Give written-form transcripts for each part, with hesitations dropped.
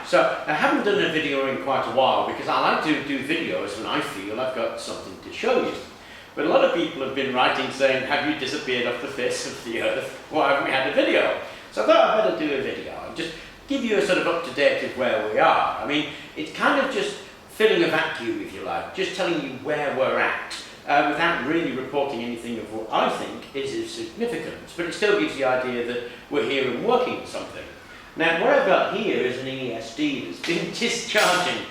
Right, so I haven't done a video in quite a while because I like to do videos when I feel I've got something to show you. But a lot of people have been writing saying, have you disappeared off the face of the earth? Why haven't we had a video? So I thought I'd better do a video and just give you a sort of up-to-date of where we are. I mean, it's kind of just filling a vacuum, if you like, just telling you where we're at, without really reporting anything of what I think is of significance. But it still gives the idea that we're here and working on something. Now, what I've got here is an EESD that's been discharging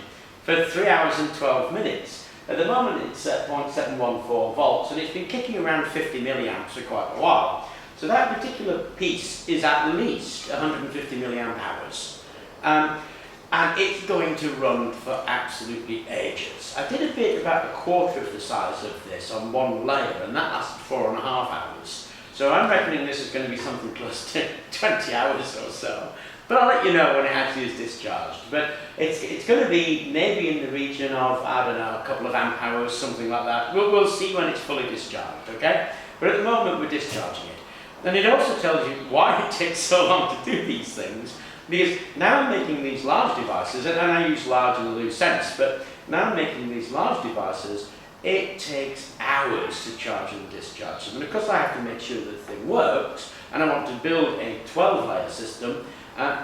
for 3 hours and 12 minutes. At the moment it's at 0.714 volts and it's been kicking around 50 milliamps for quite a while. So that particular piece is at least 150 milliamp hours. And it's going to run for absolutely ages. I did a bit about a quarter of the size of this on one layer and that lasted 4.5 hours. So I'm reckoning this is going to be something close to 20 hours or so. But I'll let you know when it actually is discharged. But it's going to be maybe in the region of, I don't know, a couple of amp hours, something like that. We'll see when it's fully discharged, okay? But at the moment we're discharging it. And it also tells you why it takes so long to do these things. Because now I'm making these large devices, and I use large in a loose sense, but now I'm making these large devices, it takes hours to charge and discharge them. And of course I have to make sure that the thing works, and I want to build a 12-layer system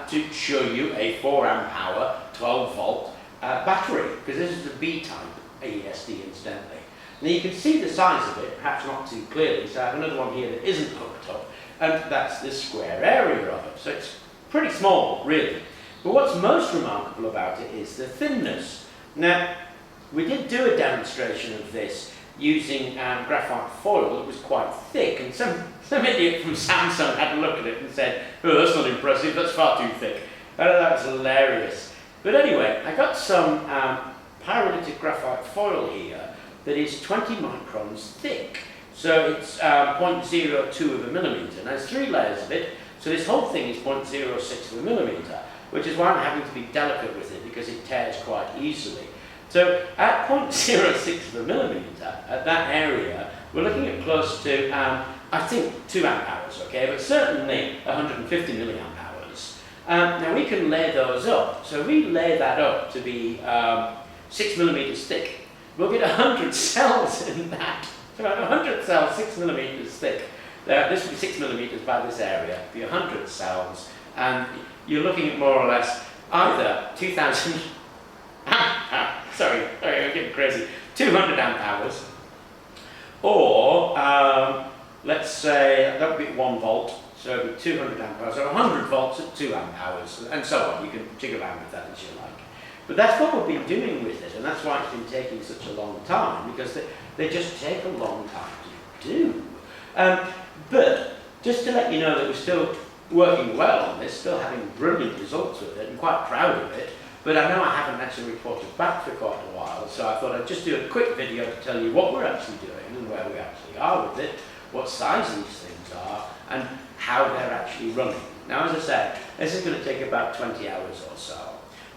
to show you a 4 amp hour, 12 volt battery, because this is a B-type EESD incidentally. Now you can see the size of it, perhaps not too clearly, so I have another one here that isn't hooked up, and that's the square area of it. So it's pretty small, really. But what's most remarkable about it is the thinness. Now, we did do a demonstration of this using graphite foil that was quite thick, and some idiot from Samsung had a look at it and said, oh, that's not impressive, that's far too thick. I thought that was hilarious. But anyway, I got some pyrolytic graphite foil here that is 20 microns thick. So it's 0.02 of a millimetre. Now there's 3 layers of it, so this whole thing is 0.06 of a millimetre, which is why I'm having to be delicate with it because it tears quite easily. So at 0.06 of a millimetre, at that area, we're looking at close to, I think, 2 amp hours, okay, but certainly 150 milliamp hours. Now we can lay those up. So we lay that up to be 6 millimetres thick. We'll get 100 cells in that. So about 100 cells, 6 millimetres thick. This will be 6 millimetres by this area, be 100 cells, and you're looking at more or less either 2,000 sorry, I'm getting crazy, 200 amp hours, or let's say that would be 1 volt, so it would be 200 amp hours, or 100 volts at 2 amp hours, and so on. You can jig around with that as you like. But that's what we've been doing with it, and that's why it's been taking such a long time, because they just take a long time to do. But just to let you know that we're still working well on this, still having brilliant results with it, and quite proud of it. But I know I haven't actually reported back for quite a while, so I thought I'd just do a quick video to tell you what we're actually doing and where we actually are with it, what size these things are, and how they're actually running. Now, as I said, this is going to take about 20 hours or so.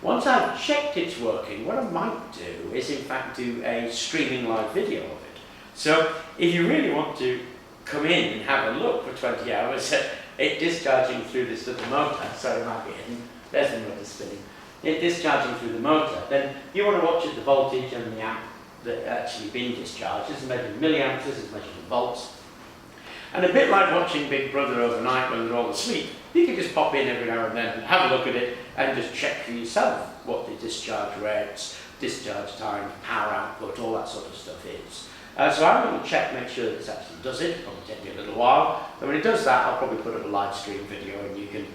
Once I've checked it's working, what I might do is in fact do a streaming live video of it. So if you really want to come in and have a look for 20 hours at it discharging through this little motor, sorry, it might be hidden, there's the motor spinning, it discharging through the motor, then you want to watch it, the voltage and the amp that actually been discharged. This is measured in milliamps, this is measured in volts. And a bit like watching Big Brother overnight when they're all asleep, you can just pop in every now and then and have a look at it and just check for yourself what the discharge rates, discharge time, power output, all that sort of stuff is. So I'm going to check, make sure that this actually does it. It'll probably take me a little while. And when it does that, I'll probably put up a live stream video and you can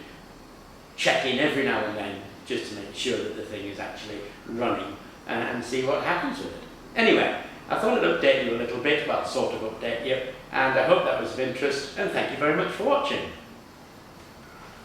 check in every now and then just to make sure that the thing is actually running and see what happens with it. Anyway, I thought I'd update you a little bit, well, sort of update you, and I hope that was of interest, and thank you very much for watching.